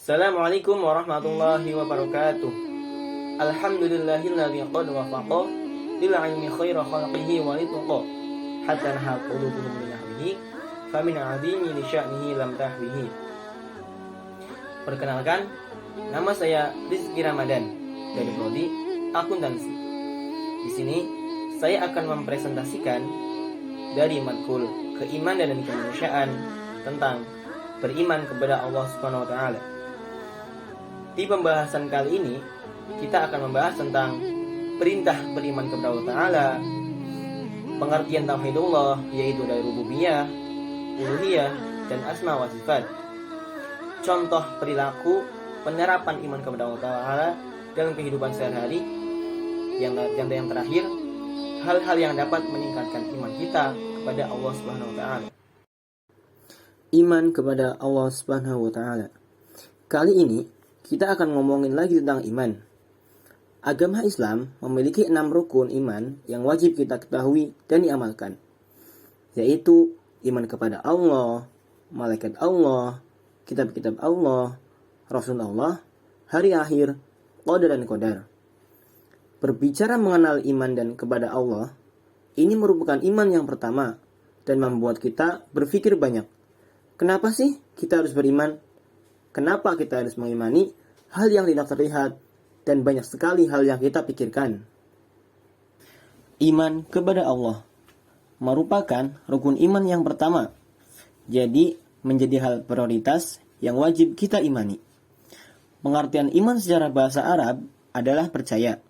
Assalamualaikum warahmatullahi wabarakatuh. Alhamdulillahilladzi qad wafaqa lil ilmi khaira khalqihi wa lituqa hatta nahal qulubuhum min nahwihi famin azimi li sya'nihi lam tahwihi. Perkenalkan, nama saya Rizky Ramadan dari prodi Akuntansi. Di sini saya akan mempresentasikan dari matkul keimanan dan kemanusiaan tentang beriman kepada Allah Subhanahu wa taala. Di pembahasan kali ini kita akan membahas tentang perintah beriman kepada Allah taala, pengertian tauhidullah yaitu dari rububiyah, uluhiyah dan asma wa sifat. Contoh perilaku penerapan iman kepada Allah taala dalam kehidupan sehari-hari. Yang terakhir, hal-hal yang dapat meningkatkan iman kita kepada Allah Subhanahu wa taala. Iman kepada Allah Subhanahu wa taala. Kali ini kita akan ngomongin lagi tentang iman. Agama Islam memiliki 6 rukun iman yang wajib kita ketahui dan diamalkan, yaitu iman kepada Allah, malaikat Allah, kitab-kitab Allah, Rasul Allah, hari akhir, qadar dan qadar. Berbicara mengenal iman dan kepada Allah, ini merupakan iman yang pertama dan membuat kita berpikir banyak. Kenapa sih kita harus beriman? Kenapa kita harus mengimani hal yang tidak terlihat dan banyak sekali hal yang kita pikirkan? Iman kepada Allah merupakan rukun iman yang pertama. Jadi menjadi hal prioritas yang wajib kita imani. Pengertian iman secara bahasa Arab adalah percaya.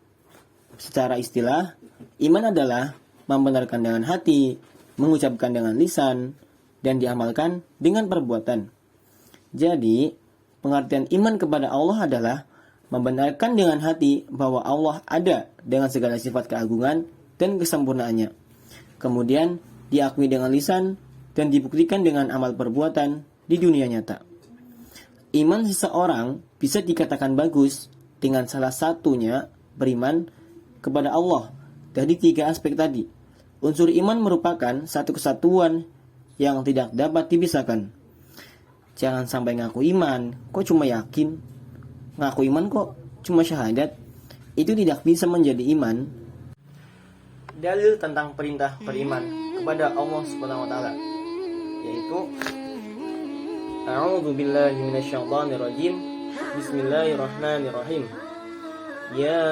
Secara istilah, iman adalah membenarkan dengan hati, mengucapkan dengan lisan, dan diamalkan dengan perbuatan. Jadi, pengertian iman kepada Allah adalah membenarkan dengan hati bahwa Allah ada dengan segala sifat keagungan dan kesempurnaannya. Kemudian, diakui dengan lisan dan dibuktikan dengan amal perbuatan di dunia nyata. Iman seseorang bisa dikatakan bagus dengan salah satunya beriman kepada Allah dari 3 aspek tadi. Unsur iman merupakan satu kesatuan yang tidak dapat dipisahkan. Jangan sampai ngaku iman, kok cuma yakin. Ngaku iman kok cuma syahadat. Itu tidak bisa menjadi iman. Dalil tentang perintah beriman kepada Allah Subhanahu wa taala yaitu A'udzu billahi minasyaitonir rajim. Bismillahirrahmanirrahim. Ya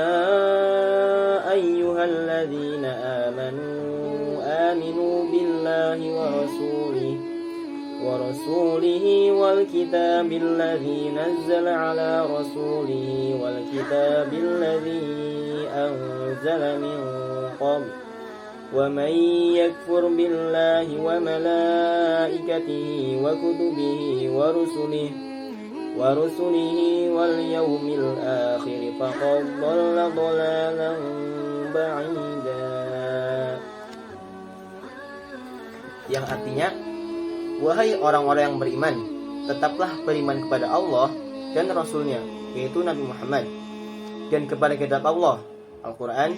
ayyuhalladzina aminu billahi wa rasulihi wal kitabil ladzi nazzala ala rasulihi wal kitabil ladzi anzala min qabl wa man yakfur billahi wa malaikatihi wa kutubihi wa rusulihi wal yawmil akhir faqad dhalla dhalalan ba'ida. Yang artinya, wahai orang-orang yang beriman, tetaplah beriman kepada Allah dan Rasulnya, yaitu Nabi Muhammad, dan kepada kitab Allah, Al-Quran,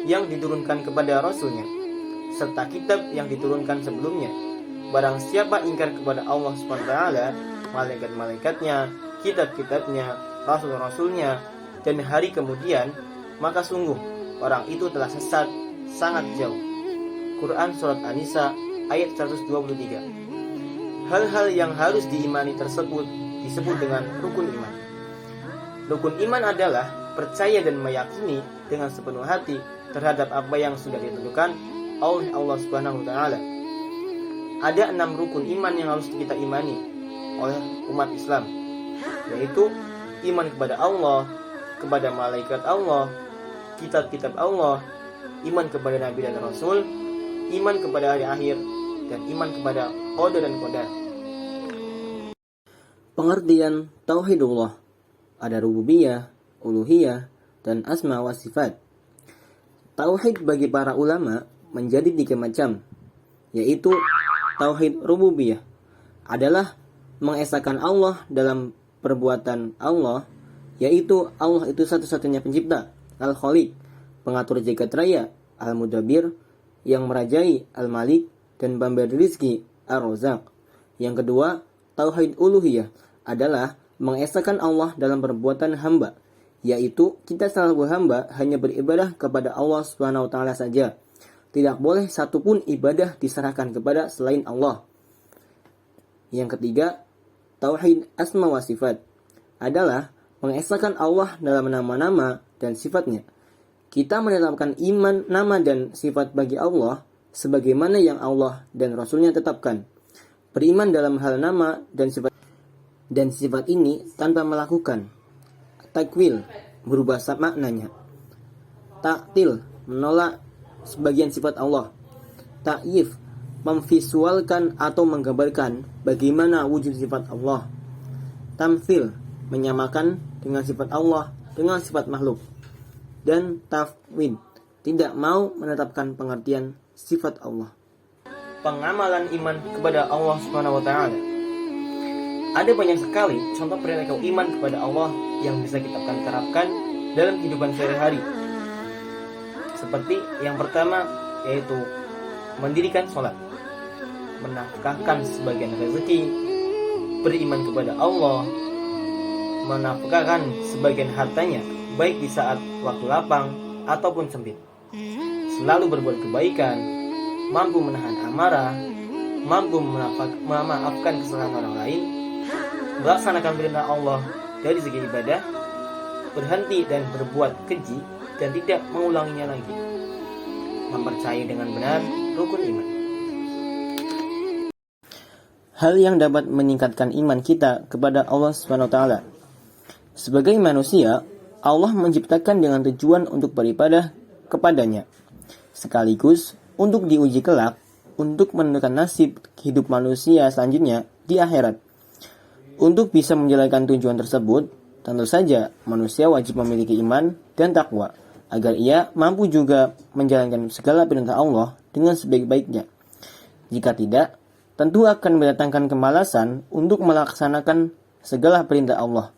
yang diturunkan kepada Rasulnya, serta kitab yang diturunkan sebelumnya. Barang siapa ingkar kepada Allah SWT, malaikat-malaikatnya, kitab-kitabnya, rasul-rasulnya, dan hari kemudian, maka sungguh orang itu telah sesat sangat jauh. Quran Surat An-Nisa ayat 123. Hal-hal yang harus diimani tersebut disebut dengan rukun iman. Rukun iman adalah percaya dan meyakini dengan sepenuh hati terhadap apa yang sudah ditentukan oleh Allah Subhanahu wa taala. Ada 6 rukun iman yang harus kita imani oleh umat Islam, yaitu iman kepada Allah, kepada malaikat Allah, kitab-kitab Allah, iman kepada Nabi dan Rasul, iman kepada hari akhir, dan iman kepada qadar dan qadar. Pengertian tauhidullah ada rububiyah, uluhiyah, dan asma wa sifat. Tauhid bagi para ulama menjadi 3 macam, yaitu tauhid rububiyah adalah mengesahkan Allah dalam perbuatan Allah, yaitu Allah itu satu-satunya pencipta, Al-Khaliq, pengatur jagat raya, Al-Mudabbir, yang merajai, Al-Malik, dan pemberi rizki, Ar-Razak. Yang kedua, tauhid uluhiyah adalah mengesahkan Allah dalam perbuatan hamba, yaitu kita selaku hamba hanya beribadah kepada Allah Subhanahu wa taala saja. Tidak boleh satupun ibadah diserahkan kepada selain Allah. Yang ketiga, tauhid asma wa sifat adalah mengesahkan Allah dalam nama-nama dan sifatnya. Kita menetapkan iman, nama dan sifat bagi Allah sebagaimana yang Allah dan Rasulnya tetapkan. Beriman dalam hal nama dan sifat ini tanpa melakukan takwil, berubah maknanya. Taktil, menolak sebagian sifat Allah. Ta'yif, memvisualkan atau menggambarkan bagaimana wujud sifat Allah. Tamthil, menyamakan dengan sifat Allah dengan sifat makhluk. Dan tafwid, tidak mau menetapkan pengertian sifat Allah. Pengamalan iman kepada Allah Subhanahu wa taala. Ada banyak sekali contoh perilaku iman kepada Allah yang bisa kita terapkan dalam kehidupan sehari-hari. Seperti yang pertama, yaitu mendirikan sholat, menafkahkan sebagian rezeki, beriman kepada Allah, menafkahkan sebagian hartanya baik di saat waktu lapang ataupun sempit, selalu berbuat kebaikan, mampu menahan amarah, mampu memaafkan kesalahan orang lain, melaksanakan perintah Allah dari segi ibadah, berhenti dan berbuat keji dan tidak mengulanginya lagi, mempercayai dengan benar rukun iman. Hal yang dapat meningkatkan iman kita kepada Allah SWT. Sebagai manusia, Allah menciptakan dengan tujuan untuk beribadah kepadanya, sekaligus untuk diuji kelak, untuk menentukan nasib hidup manusia selanjutnya di akhirat. Untuk bisa menjalankan tujuan tersebut, tentu saja manusia wajib memiliki iman dan takwa, agar ia mampu juga menjalankan segala perintah Allah dengan sebaik-baiknya. Jika tidak, tentu akan mendatangkan kemalasan untuk melaksanakan segala perintah Allah.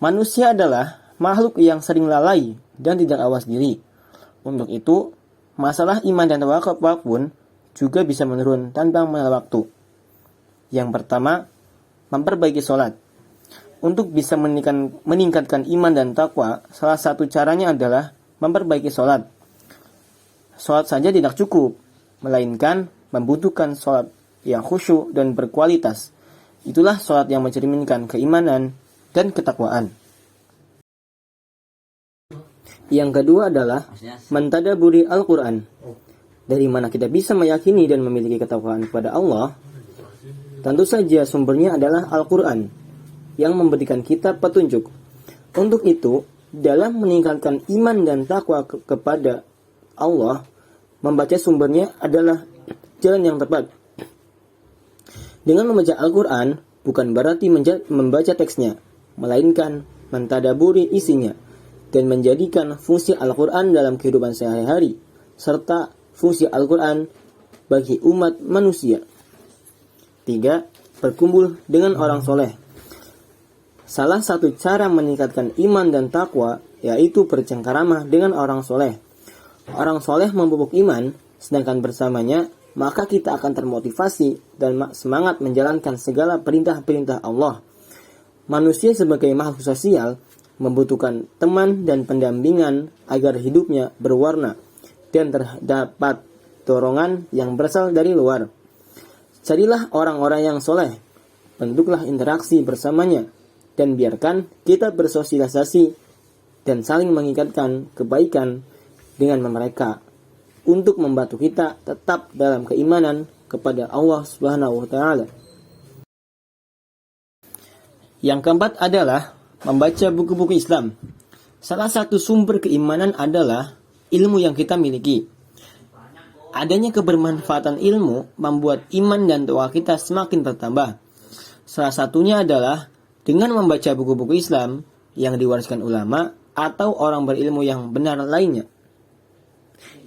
Manusia adalah makhluk yang sering lalai dan tidak awas diri. Untuk itu, masalah iman dan tawakal pun juga bisa menurun tanpa mengenal waktu. Yang pertama, memperbaiki sholat. Untuk bisa meningkatkan iman dan takwa, salah satu caranya adalah memperbaiki sholat. Sholat saja tidak cukup, melainkan membutuhkan sholat yang khusyuk dan berkualitas. Itulah sholat yang mencerminkan keimanan dan ketakwaan. Yang kedua adalah mentadaburi Al-Quran. Dari mana kita bisa meyakini dan memiliki ketakwaan kepada Allah? Tentu saja sumbernya adalah Al-Quran yang memberikan kita petunjuk. Untuk itu, dalam meningkatkan iman dan takwa kepada Allah, membaca sumbernya adalah jalan yang tepat. Dengan membaca Al-Quran bukan berarti membaca teksnya, melainkan mentadaburi isinya dan menjadikan fungsi Al-Quran dalam kehidupan sehari-hari, serta fungsi Al-Quran bagi umat manusia. 3. Berkumpul dengan orang soleh. Salah satu cara meningkatkan iman dan takwa yaitu bercengkarama dengan orang soleh. Orang soleh memupuk iman, sedangkan bersamanya maka kita akan termotivasi dan semangat menjalankan segala perintah-perintah Allah. Manusia sebagai makhluk sosial membutuhkan teman dan pendampingan agar hidupnya berwarna dan terdapat dorongan yang berasal dari luar. Carilah orang-orang yang soleh, bentuklah interaksi bersamanya, dan biarkan kita bersosialisasi dan saling mengikatkan kebaikan dengan mereka untuk membantu kita tetap dalam keimanan kepada Allah Subhanahu wa taala. Yang keempat adalah membaca buku-buku Islam. Salah satu sumber keimanan adalah ilmu yang kita miliki. Adanya kebermanfaatan ilmu membuat iman dan doa kita semakin bertambah. Salah satunya adalah dengan membaca buku-buku Islam yang diwariskan ulama atau orang berilmu yang benar lainnya.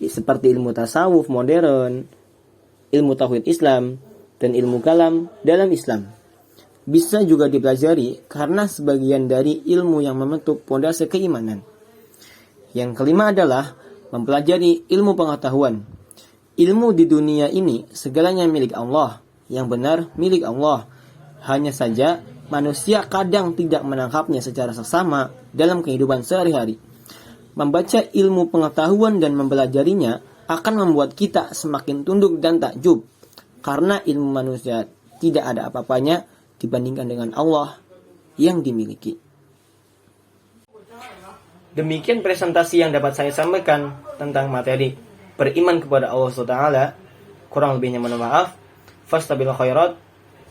Seperti ilmu tasawuf modern, ilmu tauhid Islam, dan ilmu kalam dalam Islam. Bisa juga dipelajari karena sebagian dari ilmu yang membentuk pondasi keimanan. Yang kelima adalah mempelajari ilmu pengetahuan. Ilmu di dunia ini segalanya milik Allah, yang benar milik Allah. Hanya saja manusia kadang tidak menangkapnya secara seksama dalam kehidupan sehari-hari. Membaca ilmu pengetahuan dan mempelajarinya akan membuat kita semakin tunduk dan takjub, karena ilmu manusia tidak ada apa-apanya dibandingkan dengan Allah yang dimiliki. Demikian presentasi yang dapat saya sampaikan tentang materi beriman kepada Allah SWT. Kurang lebihnya mohon maaf. Fastabil khairat.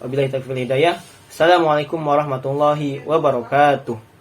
Wabillahi taufiq wal hidayah. Assalamualaikum warahmatullahi wabarakatuh.